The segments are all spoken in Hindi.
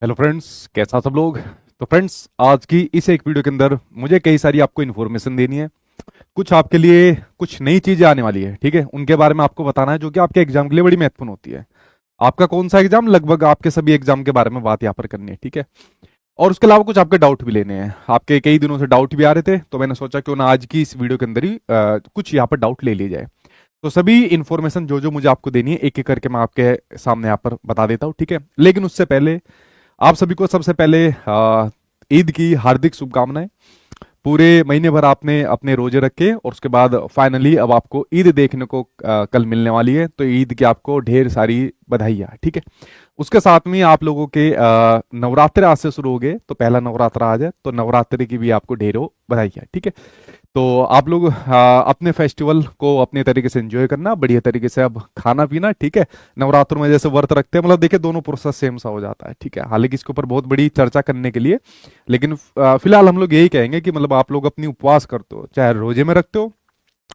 हेलो फ्रेंड्स, कैसा सब लोग। तो फ्रेंड्स, आज की इस एक वीडियो के अंदर मुझे कई सारी आपको इन्फॉर्मेशन देनी है। कुछ आपके लिए कुछ नई चीजें आने वाली है, ठीक है। उनके बारे में आपको बताना है जो कि आपके एग्जाम के लिए बड़ी महत्वपूर्ण होती है। आपका कौन सा एग्जाम, लगभग आपके सभी एग्जाम के बारे में बात यहाँ पर करनी है, ठीक है। और उसके अलावा कुछ आपके डाउट भी लेने हैं। आपके कई दिनों से डाउट भी आ रहे थे, तो मैंने सोचा क्यों ना आज की इस वीडियो के अंदर ही कुछ यहाँ पर डाउट ले लिए जाए। तो सभी इन्फॉर्मेशन जो जो मुझे आपको देनी है एक एक करके मैं आपके सामने यहाँ पर बता देता हूँ, ठीक है। लेकिन उससे पहले आप सभी को सबसे पहले ईद की हार्दिक शुभकामनाएं। पूरे महीने भर आपने अपने रोजे रखे और उसके बाद फाइनली अब आपको ईद देखने को कल मिलने वाली है, तो ईद की आपको ढेर सारी बधाइयाँ, ठीक है। उसके साथ में आप लोगों के नवरात्र आज से शुरू हो गए, तो पहला नवरात्र आज है, तो नवरात्रि की भी आपको ढेरों बधाइयाँ, ठीक है। तो आप लोग अपने फेस्टिवल को अपने तरीके से एंजॉय करना, बढ़िया तरीके से अब खाना पीना, ठीक है। नवरात्रों में जैसे व्रत रखते हैं, मतलब देखिए दोनों प्रोसेस सेम सा हो जाता है, ठीक है। हालांकि इसके ऊपर बहुत बड़ी चर्चा करने के लिए, लेकिन फिलहाल हम लोग यही कहेंगे कि मतलब आप लोग अपनी उपवास करते हो, चाहे रोजे में रखते हो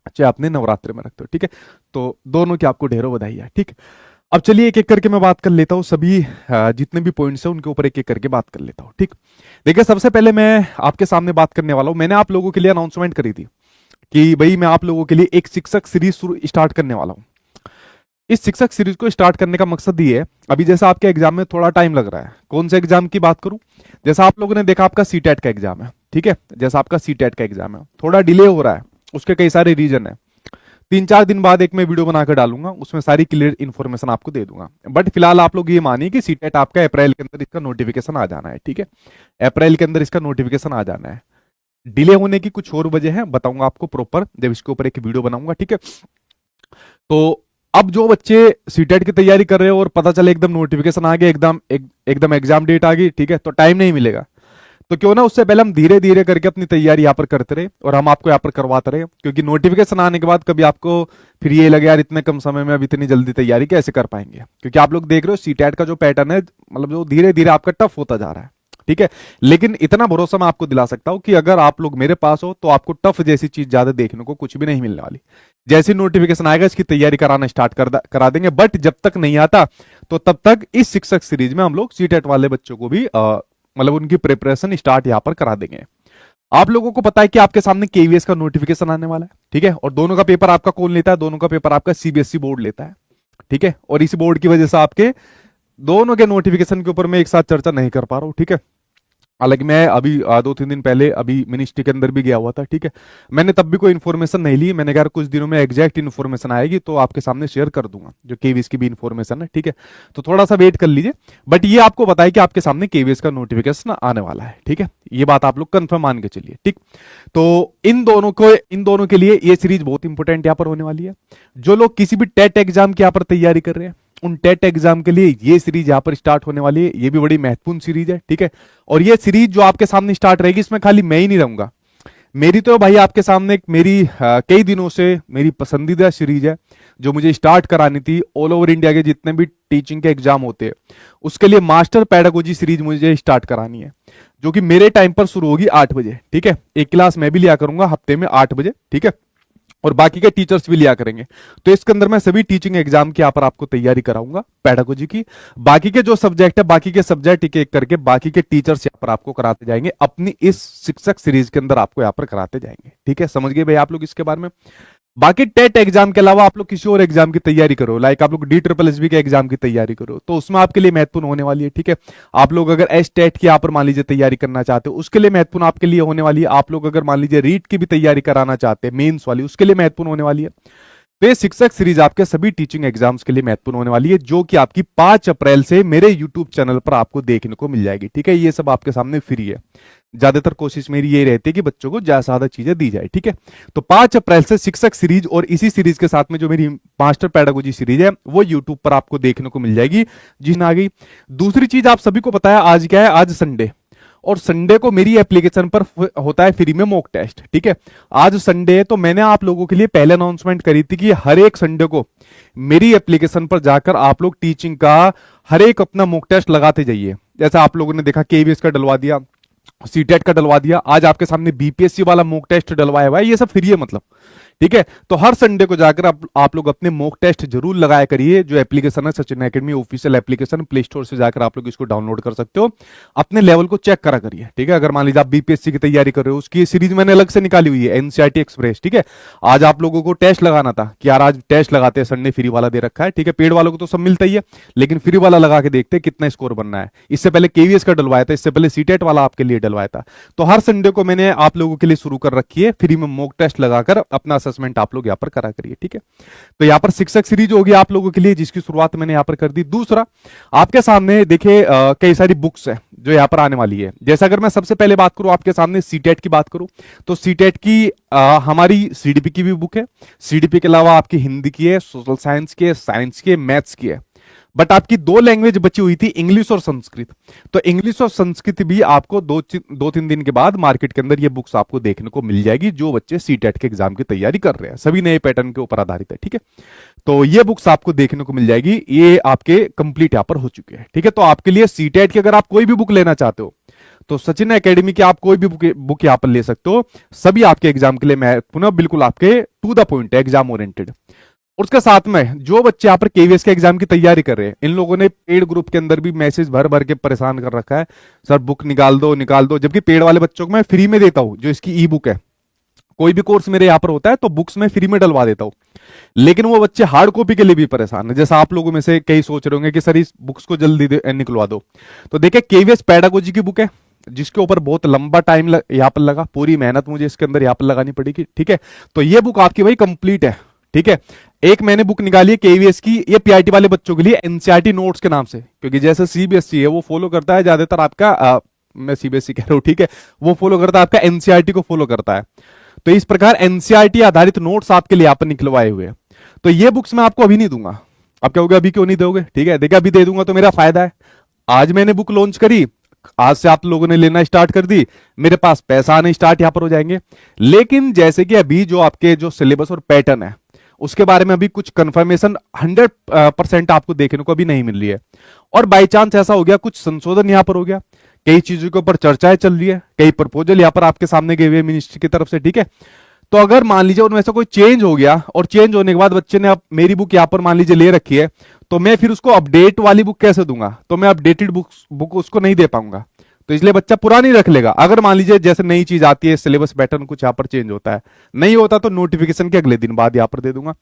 चाहे अपने नवरात्रि में रखते हो, ठीक है। तो दोनों की आपको ढेरों बधाई है, ठीक। अब चलिए एक एक करके मैं बात कर लेता हूँ, सभी जितने भी पॉइंट्स हैं उनके ऊपर एक एक करके बात कर लेता हूँ, ठीक। देखिए सबसे पहले मैं आपके सामने बात करने वाला हूँ, मैंने आप लोगों के लिए अनाउंसमेंट करी थी कि भाई मैं आप लोगों के लिए एक शिक्षक सीरीज स्टार्ट करने वाला हूँ। इस शिक्षक सीरीज को स्टार्ट करने का मकसद ये है, अभी जैसा आपके एग्जाम में थोड़ा टाइम लग रहा है, कौन से एग्जाम की बात करूं, जैसा आप लोगों ने देखा आपका सीटेट का एग्जाम है, ठीक है। जैसा आपका सीटेट का एग्जाम है थोड़ा डिले हो रहा है, उसके कई सारे रीजन है। 3-4 दिन बाद एक मैं वीडियो बनाकर डालूंगा, उसमें सारी क्लियर इन्फॉर्मेशन आपको दे दूंगा। बट फिलहाल आप लोग ये मानिए कि सीटेट आपका अप्रैल के अंदर इसका नोटिफिकेशन आ जाना है, ठीक है। अप्रैल के अंदर इसका नोटिफिकेशन आ जाना है। डिले होने की कुछ और वजह है, बताऊंगा आपको प्रॉपर जब इसके ऊपर एक वीडियो बनाऊंगा, ठीक है। तो अब जो बच्चे सीटेट की तैयारी कर रहे हो और पता चले एकदम नोटिफिकेशन आ गया, एकदम एग्जाम डेट आ गई, ठीक है, तो टाइम नहीं मिलेगा। तो क्यों ना उससे पहले हम धीरे धीरे करके अपनी तैयारी यहाँ पर करते रहे और हम आपको यहाँ पर करवाते रहे, क्योंकि नोटिफिकेशन आने के बाद कभी आपको फिर ये लगे यार इतने कम समय में अब इतनी जल्दी तैयारी कैसे कर पाएंगे, क्योंकि आप लोग देख रहे हो सीटेट का जो पैटर्न है, मतलब जो धीरे धीरे आपका टफ होता जा रहा है, ठीक है। लेकिन इतना भरोसा मैं आपको दिला सकता हूं कि अगर आप लोग मेरे पास हो तो आपको टफ जैसी चीज ज्यादा देखने को कुछ भी नहीं मिलने वाली। जैसे नोटिफिकेशन आएगा इसकी तैयारी कराना स्टार्ट करा देंगे, बट जब तक नहीं आता तो तब तक इस शिक्षक सीरीज में हम लोग सीटेट वाले बच्चों को भी मतलब उनकी प्रिपरेशन स्टार्ट यहां पर करा देंगे। आप लोगों को पता है कि आपके सामने केवीएस का नोटिफिकेशन आने वाला है, ठीक है। और दोनों का पेपर आपका कौन लेता है, दोनों का पेपर आपका सीबीएसई बोर्ड लेता है, ठीक है। और इस बोर्ड की वजह से आपके दोनों के नोटिफिकेशन के ऊपर मैं एक साथ चर्चा नहीं कर पा रहा हूं, ठीक है। हालांकि मैं अभी 2-3 दिन पहले अभी मिनिस्ट्री के अंदर भी गया हुआ था, ठीक है। मैंने तब भी कोई इन्फॉर्मेशन नहीं ली, मैंने कहा कुछ दिनों में एग्जैक्ट इन्फॉर्मेशन आएगी तो आपके सामने शेयर कर दूंगा जो केवीएस की भी इन्फॉर्मेशन है, ठीक है। तो थोड़ा सा वेट कर लीजिए, बट ये आपको बताया कि आपके सामने केवीएस का नोटिफिकेशन आने वाला है, ठीक है। ये बात आप लोग कंफर्म मान के चलिए, ठीक। तो इन दोनों के लिए ये सीरीज बहुत इंपॉर्टेंट यहाँ पर होने वाली है। जो लोग किसी भी टेट एग्जाम की यहाँ पर तैयारी कर रहे हैं उन टेट एग्जाम के लिए ये सीरीज यहां पर स्टार्ट होने वाली है, ये भी बड़ी महत्वपूर्ण सीरीज है, ठीक है। और ये सीरीज जो आपके सामने स्टार्ट रहेगी, इसमें खाली मैं ही नहीं रहूंगा, मेरी तो भाई आपके सामने एक मेरी कई दिनों से मेरी पसंदीदा सीरीज है जो मुझे स्टार्ट करानी थी। ऑल ओवर इंडिया के जितने भी टीचिंग के एग्जाम होते हैं उसके लिए मास्टर पैडागोजी सीरीज मुझे स्टार्ट करानी है, जो कि मेरे टाइम पर शुरू होगी 8 बजे, ठीक है। एक क्लास मैं भी लिया करूंगा हफ्ते में 8 बजे, ठीक है। और बाकी के टीचर्स भी लिया करेंगे। तो इसके अंदर मैं सभी टीचिंग एग्जाम की यहाँ पर आपको तैयारी कराऊंगा पैडागोजी की। बाकी के जो सब्जेक्ट है, बाकी के सब्जेक्ट एक एक करके बाकी के टीचर्स यहाँ पर आपको कराते जाएंगे, अपनी इस शिक्षक सीरीज के अंदर आपको यहाँ पर कराते जाएंगे, ठीक है। समझ गए भाई आप लोग इसके बारे में। बाकी टेट एग्जाम के अलावा आप लोग किसी और एग्जाम की तैयारी करो, लाइक आप लोग DSSB के एग्जाम की तैयारी करो, तो उसमें आपके लिए महत्वपूर्ण होने वाली है, ठीक है। आप लोग अगर एस टेट की यहाँ पर मान लीजिए तैयारी करना चाहते हो, उसके लिए महत्वपूर्ण आपके लिए होने वाली है। आप लोग अगर मान लीजिए रीट की भी तैयारी कराना चाहते हैं मेंस वाली, उसके लिए महत्वपूर्ण होने वाली है। तो ये शिक्षक सीरीज आपके सभी टीचिंग एग्जाम्स के लिए महत्वपूर्ण होने वाली है, जो कि आपकी 5 अप्रैल से मेरे यूट्यूब चैनल पर आपको देखने को मिल जाएगी, ठीक है। ये सब आपके सामने फ्री है। ज्यादातर कोशिश मेरी ये रहती है कि बच्चों को ज्यादा से ज्यादा चीजें दी जाए, ठीक है। तो 5 अप्रैल से शिक्षक सीरीज और इसी सीरीज के साथ में जो मेरी मास्टर पैडागोजी सीरीज है वो यूट्यूब पर आपको देखने को मिल जाएगी। जी आ गई। दूसरी चीज आप सभी को पता है आज क्या है, आज संडे, और संडे को मेरी एप्लीकेशन पर होता है फ्री में मॉक टेस्ट, ठीक है। आज संडे है तो मैंने आप लोगों के लिए पहले अनाउंसमेंट करी थी कि हर एक संडे को मेरी एप्लीकेशन पर जाकर आप लोग टीचिंग का हर एक अपना मॉक टेस्ट लगाते जाइए। जैसा आप लोगों ने देखा केवीएस का डलवा दिया, सीटेट का डलवा दिया, आज आपके सामने बीपीएससी वाला मॉक टेस्ट डलवाया हुआ है, ये सब फ्री है मतलब, ठीक है। तो हर संडे को जाकर आप लोग अपने मॉक टेस्ट जरूर लगाया करिए। जो एप्लीकेशन है Sachin academy official application, play store से जाकर आप लोग इसको डाउनलोड कर सकते हो, अपने लेवल को चेक करा करिए। ठीक है। अगर मान लीजिए आप बीपीएससी की तैयारी कर रहे हो, उसकी सीरीज मैंने अलग से निकाली हुई है, एनसीईआरटी एक्सप्रेस। ठीक है। आज आप लोगों को टेस्ट लगाना था कि यार आज टेस्ट लगाते हैं, संडे फ्री वाला दे रखा है। ठीक है। पेड वालों को तो सब मिलता ही है, लेकिन फ्री वाला लगा के देखते हैं कितना स्कोर बनना है। इससे पहले केवीएस का डलवाया था, इससे पहले सीटेट वाला आपके लिए डलवाया था। तो हर संडे को मैंने आप लोगों के लिए शुरू कर रखी है, फ्री में मॉक टेस्ट लगाकर अपना असेसमेंट आप लोग यहाँ पर करा करिए। ठीक है। तो यहाँ पर शिक्षक सीरीज होगी आप लोगों के लिए, जिसकी शुरुआत मैंने यहाँ पर कर दी। दूसरा, आपके सामने देखिए कई सारी बुक्स है जो यहाँ पर आने वाली है। जैसे अगर मैं सबसे पहले बात करूं आपके सामने सीटेट की बात करूं, तो सीटेट की हमारी सीडीपी की भी बुक है। सीडीपी के अलावा आपकी हिंदी की है, सोशल साइंस की है, साइंस की है, मैथ्स की है। बट आपकी दो लैंग्वेज बची हुई थी, इंग्लिश और संस्कृत। तो इंग्लिश और संस्कृत भी आपको दो तीन दिन के बाद मार्केट के अंदर ये बुक्स आपको देखने को मिल जाएगी, जो बच्चे सीटेट के एग्जाम की तैयारी कर रहे हैं। सभी नए पैटर्न के ऊपर आधारित है। ठीक है। तो ये बुक्स आपको देखने को मिल जाएगी, ये आपके कंप्लीट यहाँ पर हो चुके हैं। ठीक है। तो आपके लिए सीटेट की अगर आप कोई भी बुक लेना चाहते हो, तो सचिन एकेडमी की आप कोई भी बुक यहाँ पर ले सकते हो। सभी आपके एग्जाम के लिए मैं पुनः बिल्कुल आपके टू द पॉइंट है, एग्जाम ओरिएंटेड। उसके साथ में जो बच्चे यहाँ पर केवीएस के एग्जाम की तैयारी कर रहे हैं, इन लोगों ने पेड ग्रुप के अंदर भी मैसेज भर भर के परेशान कर रखा है, सर बुक निकाल दो निकाल दो। जबकि पेड वाले बच्चों को मैं फ्री में देता हूं, जो इसकी ई बुक है। कोई भी कोर्स मेरे यहाँ पर होता है तो बुक्स में फ्री में डलवा देता हूं, लेकिन वो बच्चे हार्ड कॉपी के लिए भी परेशान है। जैसा आप लोगों में से कई सोच रहे होंगे कि सर इस बुक्स को जल्दी निकलवा दो, तो देखिए केवीएस पेडागोजी की बुक है, जिसके ऊपर बहुत लंबा टाइम यहाँ पर लगा, पूरी मेहनत मुझे इसके अंदर यहाँ पर लगानी पड़ेगी। ठीक है। तो ये बुक आपकी भाई कंप्लीट है। ठीक है। एक मैंने बुक निकाली है केवीएस की, ये पीआईटी वाले बच्चों के लिए, एनसीईआरटी नोट्स के नाम से, क्योंकि जैसे सीबीएसई है वो फॉलो करता है ज्यादातर आपका मैं सीबीएसई कह रहा हूं, ठीक है, वो फॉलो करता है आपका एनसीईआरटी को फॉलो करता है। तो इस प्रकार एनसीईआरटी आधारित नोट्स आपके लिए यहाँ पर निकलवाए हुए हैं। तो ये बुक्स मैं आपको अभी नहीं दूंगा। आप कहोगे अभी क्यों नहीं दोगे? ठीक है, देखिए अभी दे दूंगा तो मेरा फायदा है। आज मैंने बुक लॉन्च करी, आज से आप लोगों ने लेना स्टार्ट कर दी, मेरे पास पैसा आने स्टार्ट यहां पर हो जाएंगे। लेकिन जैसे कि अभी जो आपके जो सिलेबस और पैटर्न है, उसके बारे में अभी कुछ कंफर्मेशन 100% आपको देखने को अभी नहीं मिल रही है। और बाई चांस ऐसा हो गया, कुछ संशोधन यहां पर हो गया, कई चीजों के ऊपर चर्चाएं चल रही है, कई प्रपोजल यहां पर आपके सामने गए हुए मिनिस्ट्री की तरफ से। ठीक है। तो अगर मान लीजिए उनमें से कोई चेंज हो गया, और चेंज होने के बाद बच्चे ने अब मेरी बुक यहां पर मान लीजिए ले रखी है, तो मैं फिर उसको अपडेट वाली बुक कैसे दूंगा? तो मैं अपडेटेड बुक उसको नहीं दे पाऊंगा। तो इसलिए बच्चा पुरानी रख लेगा। अगर मान लीजिए जैसे नई चीज आती है, सिलेबस पैटर्न कुछ यहाँ पर चेंज होता है, नहीं होता तो नोटिफिकेशन के अगले दिन बाद यहाँ पर दे दूंगा।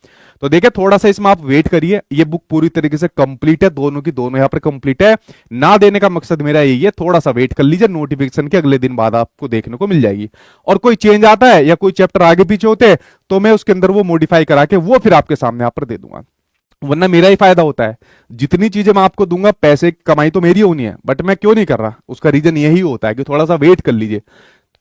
तो देखिए थोड़ा सा इसमें आप वेट करिए, ये बुक पूरी तरीके से कंप्लीट है, दोनों की दोनों यहाँ पर कंप्लीट है। ना देने का मकसद मेरा यही है, थोड़ा सा वेट कर लीजिए, नोटिफिकेशन के अगले दिन बाद आपको देखने को मिल जाएगी। और कोई चेंज आता है या कोई चैप्टर आगे पीछे होते हैं, तो मैं उसके अंदर वो मॉडिफाई करा के वो फिर आपके सामने यहाँ पर दे दूंगा। वरना मेरा ही फायदा होता है। जितनी चीजें मैं आपको दूंगा, पैसे कमाई तो मेरी होनी है, बट मैं क्यों नहीं कर रहा, उसका रीजन यही होता है कि थोड़ा सा वेट कर लीजिए।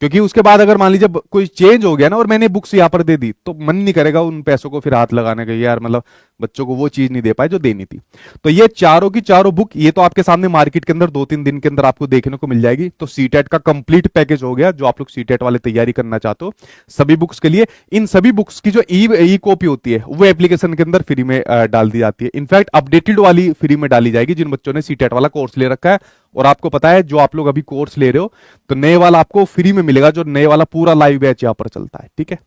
क्योंकि उसके बाद अगर मान लीजिए कोई चेंज हो गया ना, और मैंने बुक्स यहाँ पर दे दी, तो मन नहीं करेगा उन पैसों को फिर हाथ लगाने का, यार मतलब बच्चों को वो चीज नहीं दे पाए जो देनी थी। तो ये चारों की चारों बुक, ये तो आपके सामने मार्केट के अंदर 2-3 दिन के अंदर आपको देखने को मिल जाएगी। तो सीटेट का कंप्लीट पैकेज हो गया, जो आप लोग सीटेट वाले तैयारी करना चाहते हो सभी बुक्स के लिए। इन सभी बुक्स की जो ई कॉपी होती है, वो एप्लीकेशन के अंदर फ्री में डाल दी जाती है। इनफैक्ट अपडेटेड वाली फ्री में डाली जाएगी, जिन बच्चों ने सीटेट वाला कोर्स ले रखा है। और आपको पता है, जो आप लोग अभी कोर्स ले रहे हो, तो नए वाला आपको फ्री में मिलेगा, जो नए वाला पूरा लाइव बैच यहाँ पर चलता है। ठीक है।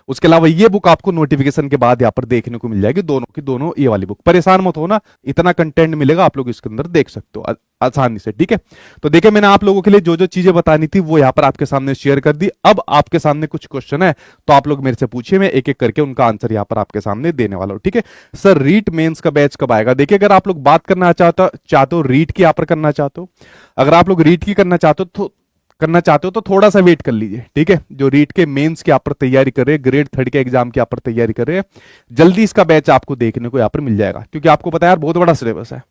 उसके अलावा ये बुक आपको नोटिफिकेशन के बाद यहाँ पर देखने को मिल जाएगी, दोनों की दोनों ये वाली बुक। परेशान मत हो ना, इतना कंटेंट मिलेगा, आप लोग इसके अंदर देख सकते हो आसानी से। ठीक है। तो देखिए मैंने आप लोगों के लिए जो जो चीजें बतानी थी वो यहाँ पर आपके सामने शेयर कर दी। अब आपके सामने कुछ क्वेश्चन है, तो आप लोग मेरे से पूछिए, मैं एक एक करके उनका आंसर यहाँ पर आपके सामने देने वाला हूं। ठीक है। सर रीट मेंस का बैच कब आएगा? देखिए अगर आप लोग बात करना चाहते हो रीट की यहाँ पर करना चाहते हो, अगर आप लोग रीट की करना चाहते हो तो थोड़ा सा वेट कर लीजिए। ठीक है। जो रीट के मेंस की यहाँ पर तैयारी कर रहे हैं, ग्रेड 3 के एग्जाम की यहाँ पर तैयारी कर रहे हैं, जल्दी इसका बैच आपको देखने को यहाँ पर मिल जाएगा। क्योंकि आपको पता है यार, बहुत बड़ा सिलेबस है।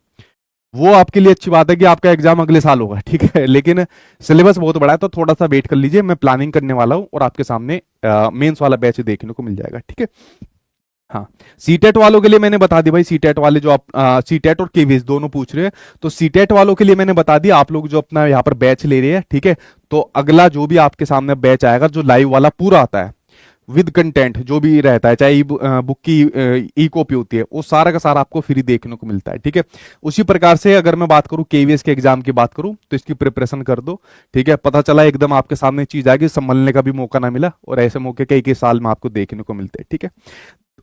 वो आपके लिए अच्छी बात है कि आपका एग्जाम अगले साल होगा, ठीक है, लेकिन सिलेबस बहुत बड़ा है, तो थोड़ा सा वेट कर लीजिए। मैं प्लानिंग करने वाला हूं और आपके सामने मेंस वाला बैच देखने को मिल जाएगा। ठीक है। हाँ, सीटेट वालों के लिए मैंने बता दी भाई, सीटेट वाले जो आप सीटेट और केवीएस दोनों पूछ रहे हैं, तो सीटेट वालों के लिए मैंने बता दिया। आप लोग जो अपना यहाँ पर बैच ले रहे हैं, ठीक है, तो अगला जो भी आपके सामने बैच आएगा, जो लाइव वाला पूरा आता है, विद कंटेंट जो भी रहता है, चाहे बुक की ई कॉपी होती है, वो सारा का सारा आपको फ्री देखने को मिलता है। ठीक है, उसी प्रकार से अगर मैं बात करूं केवीएस के एग्जाम की बात करूं तो इसकी प्रिपरेशन कर दो। ठीक है, पता चला एकदम आपके सामने चीज आ गई, संभलने का भी मौका ना मिला, और ऐसे मौके कई कई साल में आपको देखने को मिलते हैं। ठीक है,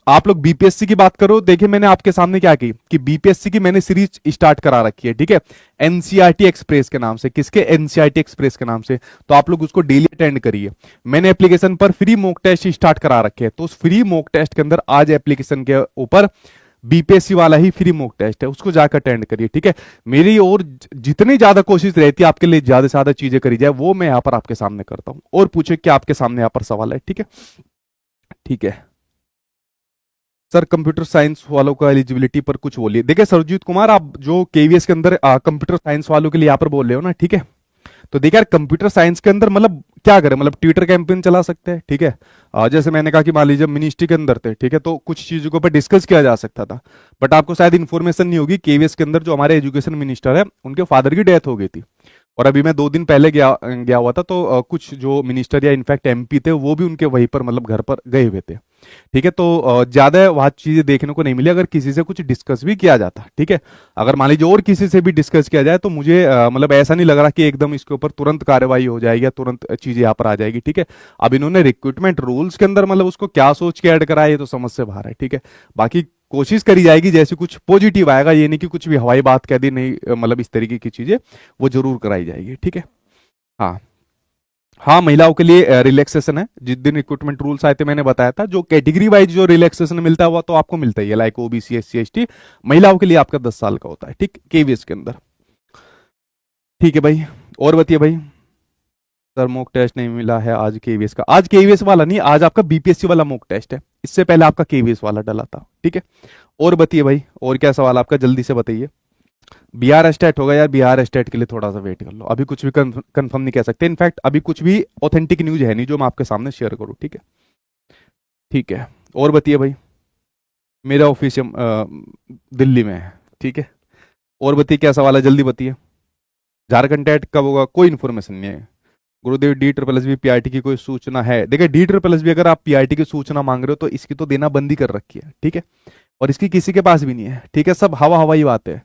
आप लोग बीपीएससी की बात करो, देखिए मैंने आपके सामने क्या की कि बीपीएससी की मैंने सीरीज स्टार्ट करा रखी है। ठीक है, एनसीईआरटी एक्सप्रेस के नाम से। किसके? एनसीईआरटी एक्सप्रेस के नाम से। तो आप लोग उसको डेली अटेंड करिए। मैंने एप्लीकेशन पर फ्री मॉक टेस्ट स्टार्ट करा रखे हैं, तो उस फ्री मॉक टेस्ट के अंदर आज एप्लीकेशन के ऊपर बीपीएससी वाला ही फ्री मॉक टेस्ट है, उसको जाकर अटेंड करिए। ठीक है, मेरी और जितनी ज्यादा कोशिश रहती है आपके लिए ज्यादा से ज्यादा चीजें करी जाए, वो मैं यहाँ पर आपके सामने करता हूँ। और पूछे क्या आपके सामने यहाँ पर सवाल है? ठीक है, ठीक है सर, कंप्यूटर साइंस वालों का एलिजिबिलिटी पर कुछ बोलिए। देखिए सरजीत कुमार, आप जो केवीएस के अंदर कंप्यूटर साइंस वालों के लिए यहाँ पर बोल रहे हो ना, ठीक है, तो देखिए यार कंप्यूटर साइंस के अंदर मतलब क्या करें, मतलब ट्विटर कैंपेन चला सकते हैं। ठीक है, जैसे मैंने कहा कि मान लीजिए मिनिस्ट्री के अंदर थे, ठीक है, तो कुछ चीजों के ऊपर डिस्कस किया जा सकता था, बट आपको शायद इन्फॉर्मेशन नहीं होगी, केवीएस के अंदर जो हमारे एजुकेशन मिनिस्टर है उनके फादर की डेथ हो गई थी, और अभी मैं 2 दिन पहले गया गया हुआ था, तो कुछ जो मिनिस्टर या इनफैक्ट एमपी थे वो भी उनके वहीं पर मतलब घर पर गए हुए थे। ठीक है, तो ज्यादा वहां चीजें देखने को नहीं मिली, अगर किसी से कुछ डिस्कस भी किया जाता। ठीक है, अगर मान लीजिए और किसी से भी डिस्कस किया जाए तो मुझे मतलब ऐसा नहीं लग रहा कि एकदम इसके ऊपर तुरंत कार्रवाई हो जाएगी या तुरंत चीजें यहाँ पर आ जाएगी। ठीक है, अब इन्होंने रिक्रूटमेंट रूल्स के अंदर मतलब उसको क्या सोच के ऐड करा है, ये तो समझ से बाहर है। ठीक है, बाकी कोशिश करी जाएगी जैसे कुछ पॉजिटिव आएगा, ये नहीं कि कुछ भी हवाई बात कह दी, नहीं मतलब इस तरीके की चीजें वो जरूर कराई जाएगी। ठीक है, हाँ हाँ, महिलाओं के लिए रिलैक्सेशन है, जिस दिन रिक्रूटमेंट रूल्स आए थे मैंने बताया था, जो कैटेगरी वाइज जो रिलैक्सेशन मिलता है वो तो आपको मिलता ही है, लाइक ओबीसी एससी एसटी। महिलाओं के लिए आपका 10 साल का होता है, ठीक, केवीएस के अंदर। ठीक है भाई, और बताइए भाई। सर मॉक टेस्ट नहीं मिला है आज केवीएस का। आज केवीएस वाला नहीं, आज आपका बीपीएससी वाला मॉक टेस्ट है, इससे पहले आपका केवीएस वाला डला था। ठीक है, और बताइए भाई, और क्या सवाल आपका, जल्दी से बताइए। बिहार स्टेट होगा यार, बिहार स्टेट के लिए थोड़ा सा वेट कर लो, अभी कुछ भी कंफर्म नहीं कह सकते, इनफैक्ट अभी कुछ भी ऑथेंटिक न्यूज है नहीं जो मैं आपके सामने शेयर करूं। ठीक है, ठीक है, और बताइए भाई। मेरा ऑफिस दिल्ली में है। ठीक है, और बताइए क्या सवाल है, जल्दी बताइए। झारखंड टेट कब होगा? कोई इन्फॉर्मेशन नहीं है गुरुदेव। D triple S B PIT की कोई सूचना है? देखिए डी ट्रिपल एस बी अगर आप पीआईटी की सूचना मांग रहे हो तो इसकी तो देना बंदी कर रखी है। ठीक है, और इसकी किसी के पास भी नहीं है। ठीक है, सब हवा हवाई बात है।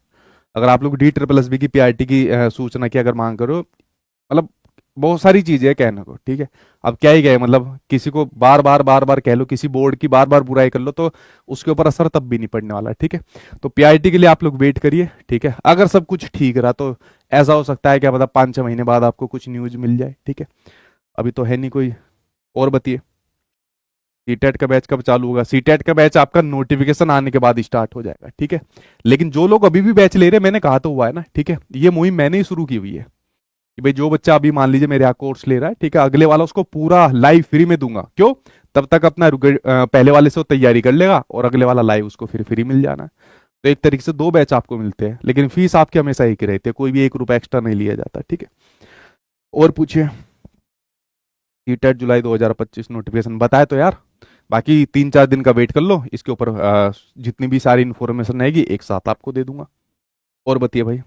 अगर आप लोग डी ट्रिपल एस बी की पीआईटी की सूचना की अगर मांग करो, मतलब बहुत सारी चीजें है कहने को। ठीक है, अब क्या ही कहे, मतलब किसी को बार बार कह लो, किसी बोर्ड की बार बार बुराई कर लो तो उसके ऊपर असर तब भी नहीं पड़ने वाला। ठीक है, तो पीआईटी के लिए आप लोग वेट करिए। ठीक है, अगर सब कुछ ठीक रहा तो ऐसा हो सकता है क्या पता 5-6 महीने बाद आपको कुछ न्यूज मिल जाए। ठीक है, अभी तो है नहीं कोई। और बताइए सीटेट का बैच कब चालू होगा? सीटेट का बैच आपका नोटिफिकेशन आने के बाद स्टार्ट हो जाएगा। ठीक है, लेकिन जो लोग अभी भी बैच ले रहे हैं, मैंने कहा तो हुआ है ना। ठीक है, ये मुहिम मैंने ही शुरू की हुई है कि भाई जो बच्चा अभी मान लीजिए मेरे यहाँ कोर्स ले रहा है, ठीक है, अगले वाला उसको पूरा लाइव फ्री में दूंगा। क्यों? तब तक अपना पहले वाले से वो तैयारी कर लेगा और अगले वाला लाइव उसको फिर फ्री मिल जाना है। तो एक तरीके से 2 बैच आपको मिलते हैं, लेकिन फीस आपकी हमेशा एक ही रहती है, कोई भी 1 रुपया एक्स्ट्रा नहीं लिया जाता। ठीक है, और पूछिए। सीटेट जुलाई 2025 नोटिफिकेशन बताए तो यार, बाकी 3-4 दिन का वेट कर लो, इसके ऊपर जितनी भी सारी इन्फॉर्मेशन रहेगी एक साथ आपको दे दूंगा। और बताइए भाई।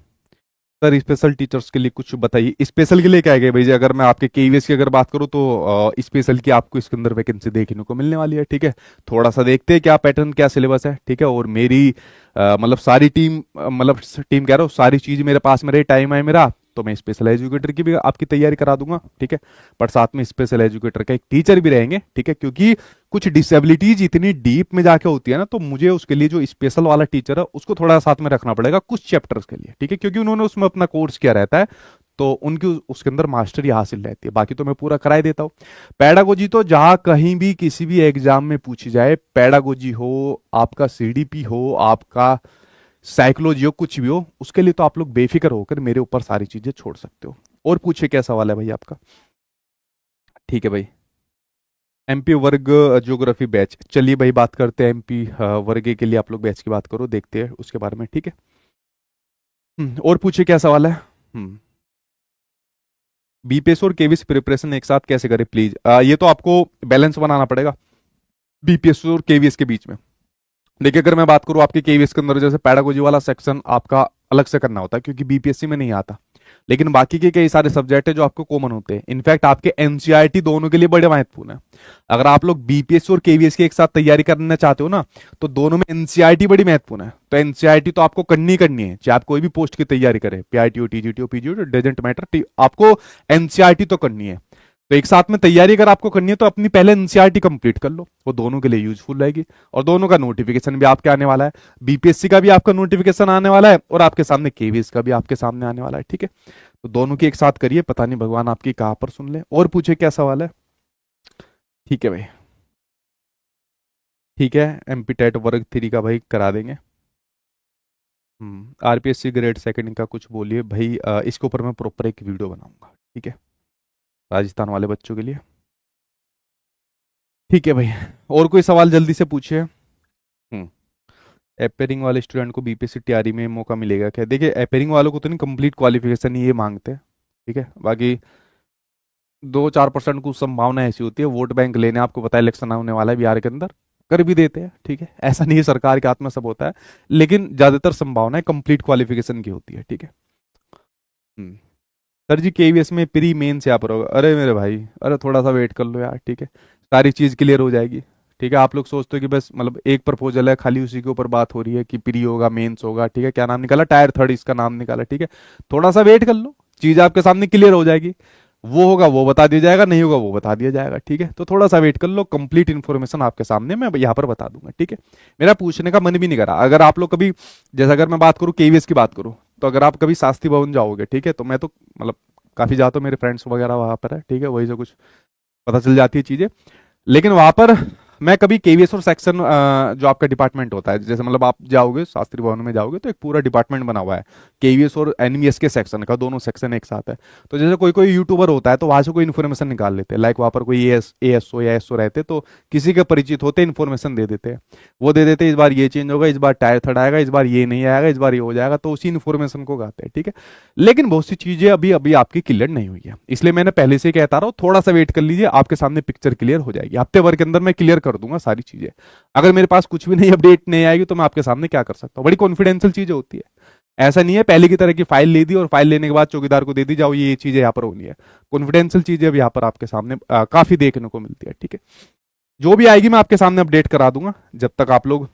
सर स्पेशल टीचर्स के लिए कुछ बताइए। स्पेशल के लिए क्या है भाई जी, अगर मैं आपके केवीएस की अगर बात करूं तो स्पेशल की आपको इसके अंदर वैकेंसी देखने को मिलने वाली है। ठीक है, थोड़ा सा देखते हैं क्या पैटर्न क्या सिलेबस है। ठीक है, और मेरी मतलब सारी टीम मतलब टीम कह रहा हूँ, सारी चीज मेरे पास में रही, टाइम है मेरा, तो मैं स्पेशल एजुकेटर की भी आपकी तैयारी करा दूंगा। ठीक है, पर साथ में स्पेशल एजुकेटर का एक टीचर भी रहेंगे। ठीक है, क्योंकि कुछ डिसेबिलिटीज इतनी डीप में जाके होती है ना, तो मुझे उसके लिए जो स्पेशल वाला टीचर है उसको थोड़ा साथ में रखना पड़ेगा कुछ चैप्टर्स के लिए। ठीक है, क्योंकि उन्होंने उसमें अपना कोर्स किया रहता है, तो उनकी उसके अंदर मास्टरी हासिल रहती है। बाकी तो मैं पूरा कराई देता हूँ। पैडागोजी तो जहां कहीं भी किसी भी एग्जाम में पूछी जाए, पैडागोजी हो, आपका सीडीपी हो, आपका साइकोलॉजी हो, कुछ भी हो, उसके लिए तो आप लोग बेफिक्र होकर मेरे ऊपर सारी चीजें छोड़ सकते हो। और पूछे क्या सवाल है भाई आपका। ठीक है भाई, एमपी वर्ग ज्योग्राफी बैच, चलिए भाई बात करते हैं एमपी वर्ग के लिए आप लोग बैच की बात करो, देखते हैं उसके बारे में। ठीक है, और पूछे क्या सवाल है। बीपीएस और केवीएस प्रिपरेशन एक साथ कैसे करें प्लीज? ये तो आपको बैलेंस बनाना पड़ेगा बीपीएस और केवीएस के बीच में। देखिए अगर मैं बात करूं आपके केवीएस के अंदर, जैसे पैडागोजी वाला सेक्शन आपका अलग से करना होता है क्योंकि बीपीएससी में नहीं आता, लेकिन बाकी के कई सारे सब्जेक्ट है जो आपको कॉमन होते हैं। इनफैक्ट आपके एनसीईआरटी दोनों के लिए बड़े महत्वपूर्ण है। अगर आप लोग बीपीएससी और केवीएस की एक साथ तैयारी करना चाहते हो ना, तो दोनों में एनसीईआरटी बड़ी महत्वपूर्ण है। तो एनसीईआरटी तो आपको करनी ही करनी है, चाहे आप कोई भी पोस्ट की तैयारी करें, पीआरटी हो, टीजीटी हो, पीजी हो, डजेंट मैटर, आपको एनसीईआरटी तो करनी है। तो एक साथ में तैयारी अगर आपको करनी है तो अपनी पहले एनसीईआरटी कंप्लीट कर लो, वो दोनों के लिए यूजफुल रहेगी। और दोनों का नोटिफिकेशन भी आपके आने वाला है, बीपीएससी का भी आपका नोटिफिकेशन आने वाला है और आपके सामने केवीएस का भी आपके सामने आने वाला है। ठीक है, तो दोनों की एक साथ करिए, पता नहीं भगवान आपकी कहां पर सुन ले। और पूछे क्या सवाल है? ठीक है भाई, ठीक है, एमपी टेट वर्ग 3 का भाई करा देंगे। आरपीएससी ग्रेड सेकंड का कुछ बोलिए भाई। इसके ऊपर मैं प्रॉपर एक वीडियो बनाऊंगा, ठीक है, राजस्थान वाले बच्चों के लिए। ठीक है भाई, और कोई सवाल जल्दी से पूछिए। एपेयरिंग वाले स्टूडेंट को बीपीएससी तैयारी में मौका मिलेगा क्या? देखिए, एपेयरिंग वालों को तो नहीं, कंप्लीट क्वालिफिकेशन ही ये मांगते हैं। ठीक है, बाकी 2-4% कुछ संभावना ऐसी होती है, वोट बैंक लेने, आपको पता है इलेक्शन होने वाला है बिहार के अंदर, कर भी देते हैं। ठीक है, ऐसा नहीं है सरकार के हाथ में सब होता है, लेकिन ज्यादातर संभावना कंप्लीट क्वालिफिकेशन की होती है। ठीक है। सर जी केवीएस में प्री मेन से आप रहोगे? अरे मेरे भाई, अरे थोड़ा सा वेट कर लो यार। ठीक है, सारी चीज क्लियर हो जाएगी। ठीक है, आप लोग सोचते हो कि बस मतलब एक प्रपोजल है, खाली उसी के ऊपर बात हो रही है कि प्री होगा, मेंस होगा। ठीक है, क्या नाम निकाला? टायर थर्ड इसका नाम निकाला। ठीक है, थोड़ा सा वेट कर लो, चीज आपके सामने क्लियर हो जाएगी। वो होगा वो बता दिया जाएगा, नहीं होगा वो बता दिया जाएगा। ठीक है, तो थोड़ा सा वेट कर लो, कंप्लीट इन्फॉर्मेशन आपके सामने मैं यहाँ पर बता दूंगा। ठीक है, मेरा पूछने का मन भी नहीं करा। अगर आप लोग कभी, जैसे अगर मैं बात करूँ केवीएस की बात करूँ, तो अगर आप कभी शास्त्री भवन जाओगे, ठीक है, तो मैं तो मतलब काफी जाता हूँ, मेरे फ्रेंड्स वगैरह वहां पर है। ठीक है, वही से कुछ पता चल जाती है चीजें। लेकिन वहां पर मैं कभी केवीएस और सेक्शन, जो आपका डिपार्टमेंट होता है, जैसे मतलब आप जाओगे शास्त्री भवन में जाओगे तो एक पूरा डिपार्टमेंट बना हुआ है केवीएस और एनवीएस के सेक्शन का, दोनों सेक्शन एक साथ है। तो जैसे कोई कोई यूट्यूबर होता है तो वहां से कोई इन्फॉर्मेशन निकाल लेते हैं, लाइक वहां पर कोई एएसओ या एसओ रहते, तो किसी के परिचित होते इन्फॉर्मेशन दे देते हैं। वो दे देते इस बार ये चेंज होगा, इस बार टायर थर्ड आएगा, इस बार ये नहीं आएगा, इस बार ये हो जाएगा, तो उसी इन्फॉर्मेशन को गाते हैं। ठीक है, लेकिन बहुत सी चीजें अभी अभी आपकी क्लियर नहीं हुई है, इसलिए मैंने पहले से कहता रहा हूं, थोड़ा सा वेट कर लीजिए, आपके सामने पिक्चर क्लियर हो जाएगी। हफ्ते भर के अंदर मैं क्लियर कर दूंगा सारी चीजें। अगर मेरे पास कुछ भी नहीं, अपडेट नहीं आएगी, तो मैं आपके सामने क्या कर सकता हूँ? बड़ी कॉन्फिडेंशियल चीजें होती है, ऐसा नहीं है पहले की तरह की फाइल ले दी और फाइल लेने के बाद चौकीदार को दे दी, जाओ ये चीजें यहाँ पर होनी है। कॉन्फिडेंशियल चीजें अब यहाँ पर आपके सामने काफी देखने को मिलती है। ठीक है, जो भी आएगी मैं आपके सामने अपडेट करा दूंगा, जब तक आप लोग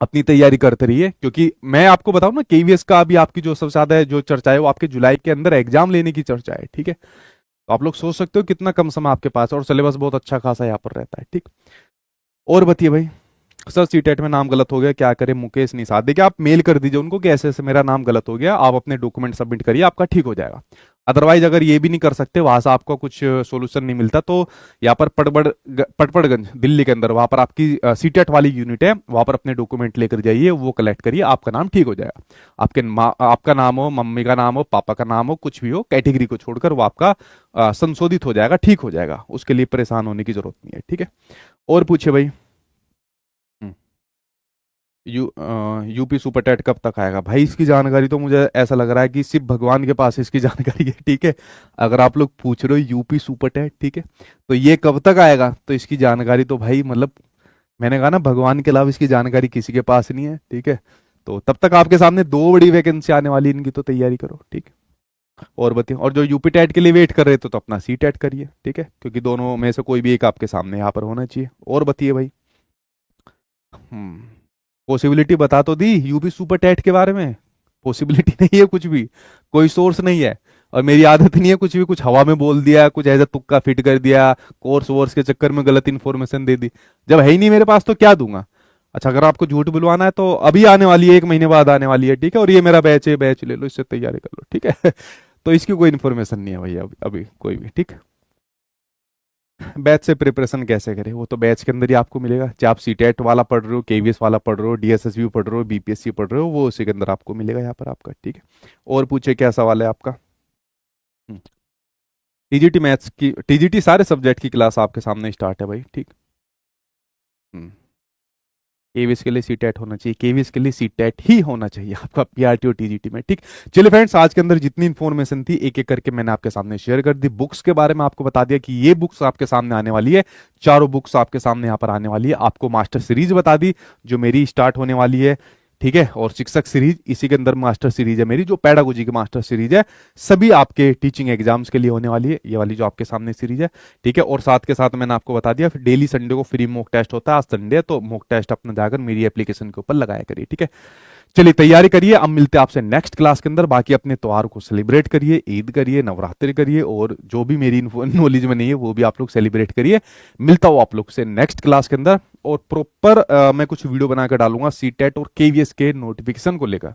अपनी तैयारी करते रहिए। क्योंकि मैं आपको बताऊं ना, केवीएस का अभी आपकी जो सबसे ज्यादा जो चर्चा है वो आपके जुलाई के अंदर एग्जाम लेने की चर्चा है। ठीक है, तो आप लोग सोच सकते हो कितना कम समय आपके पास, और सिलेबस बहुत अच्छा खासा यहाँ पर रहता है। ठीक, और बताइए भाई। सर सीटेट में नाम गलत हो गया, क्या करें? मुकेश निषाद। देखिए, आप मेल कर दीजिए उनको कि ऐसे ऐसे मेरा नाम गलत हो गया, आप अपने डॉक्यूमेंट सबमिट करिए, आपका ठीक हो जाएगा। अदरवाइज अगर ये भी नहीं कर सकते, वहां से आपको कुछ सोल्यूशन नहीं मिलता, तो यहाँ पर पटपड़गंज दिल्ली के अंदर वहां पर आपकी सीटेट वाली यूनिट है, वहां पर अपने डॉक्यूमेंट लेकर जाइए, वो कलेक्ट करिए, आपका नाम ठीक हो जाएगा। आपका नाम हो, मम्मी का नाम हो, पापा का नाम हो, कुछ भी हो, कैटेगरी को छोड़कर वो आपका संशोधित हो जाएगा, ठीक हो जाएगा, उसके लिए परेशान होने की जरूरत नहीं है। ठीक है, और पूछे भाई। यूपी सुपर टेट कब तक आएगा? भाई इसकी जानकारी तो मुझे ऐसा लग रहा है कि सिर्फ भगवान के पास इसकी जानकारी है। ठीक है, अगर आप लोग पूछ रहे हो यूपी सुपर टेट, ठीक है, तो ये कब तक आएगा, तो इसकी जानकारी तो भाई मतलब मैंने कहा ना, भगवान के अलावा इसकी जानकारी किसी के पास नहीं है। ठीक है, तो तब तक आपके सामने 2 बड़ी वैकेंसी आने वाली, इनकी तो तैयारी करो। ठीक है, और बताइए। और जो यूपी टेट के लिए वेट कर रहे थे तो अपना सी टेट करिए। ठीक है, क्योंकि दोनों में से कोई भी एक आपके सामने यहाँ पर होना चाहिए। और बताइए भाई। पॉसिबिलिटी बता तो दी यूपी सुपर टेट के बारे में, पॉसिबिलिटी नहीं है कुछ भी, कोई सोर्स नहीं है, और मेरी आदत नहीं है कुछ भी कुछ हवा में बोल दिया, कुछ ऐसा तुक्का फिट कर दिया, कोर्स वोर्स के चक्कर में गलत इन्फॉर्मेशन दे दी। जब है ही नहीं मेरे पास तो क्या दूंगा? अच्छा, अगर आपको झूठ बुलवाना है तो अभी आने वाली है, 1 महीने बाद आने वाली है। ठीक है, और ये मेरा बैच है, बैच ले लो, इससे तैयारी कर लो। ठीक है तो इसकी कोई इन्फॉर्मेशन नहीं है भैया अभी कोई भी। ठीक, बैच से प्रिपरेशन कैसे करें? वो तो बैच के अंदर ही आपको मिलेगा, चाहे आप सीटेट वाला पढ़ रहे हो, केवीएस वाला पढ़ रहे हो, डीएसएसबी पढ़ रहे हो, बीपीएससी पढ़ रहे हो, वो उसी के अंदर आपको मिलेगा यहाँ पर आपका। ठीक है, और पूछे क्या सवाल है आपका। टीजीटी मैथ्स की, टीजीटी सारे सब्जेक्ट की क्लास आपके सामने स्टार्ट है भाई। ठीक, केवीएस के लिए सीटेट होना चाहिए, केवीएस के लिए सीटेट ही होना चाहिए आपका पीआरटी और टीजीटी में। ठीक, चलिए फ्रेंड्स, आज के अंदर जितनी इन्फॉर्मेशन थी एक एक करके मैंने आपके सामने शेयर कर दी। बुक्स के बारे में आपको बता दिया कि ये बुक्स आपके सामने आने वाली है, चारों बुक्स आपके सामने यहाँ पर आने वाली है। आपको मास्टर सीरीज बता दी जो मेरी स्टार्ट होने वाली है, ठीक है। और शिक्षक सीरीज, इसी के अंदर मास्टर सीरीज है मेरी, जो पेडागोजी की मास्टर सीरीज है, सभी आपके टीचिंग एग्जाम्स के लिए होने वाली है, ये वाली जो आपके सामने सीरीज है, ठीक है। और साथ के साथ मैंने आपको बता दिया, फिर डेली संडे को फ्री मॉक टेस्ट होता है। आज संडे है तो मॉक टेस्ट अपना जाकर मेरी एप्लीकेशन के ऊपर लगाया करिए, ठीक है। चलिए तैयारी करिए, अब मिलते हैं आपसे नेक्स्ट क्लास के अंदर। बाकी अपने त्योहार को सेलिब्रेट करिए, ईद करिए, नवरात्रि करिए, और जो भी मेरी नॉलेज में नहीं है वो भी आप लोग सेलिब्रेट करिए। मिलता हूँ आप लोग से नेक्स्ट क्लास के अंदर। और प्रॉपर मैं कुछ वीडियो बनाकर डालूंगा सीटेट और केवीएस के नोटिफिकेशन को लेकर,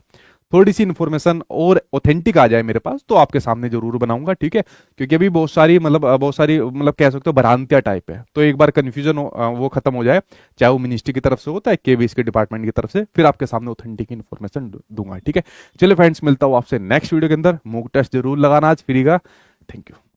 थोड़ी सी इन्फॉर्मेशन और ऑथेंटिक आ जाए मेरे पास तो आपके सामने जरूर बनाऊंगा, ठीक है। क्योंकि अभी बहुत सारी मतलब कह सकते हो भ्रांतियां टाइप है, तो एक बार कंफ्यूजन वो खत्म हो जाए, चाहे वो मिनिस्ट्री की तरफ से होता है, केवीएस के डिपार्टमेंट की तरफ से, फिर आपके सामने ऑथेंटिक इन्फॉर्मेशन दूंगा, ठीक है। चलिए फ्रेंड्स, मिलता हूँ आपसे नेक्स्ट वीडियो के अंदर। मॉक टेस्ट जरूर लगाना आज फ्री का। Thank you.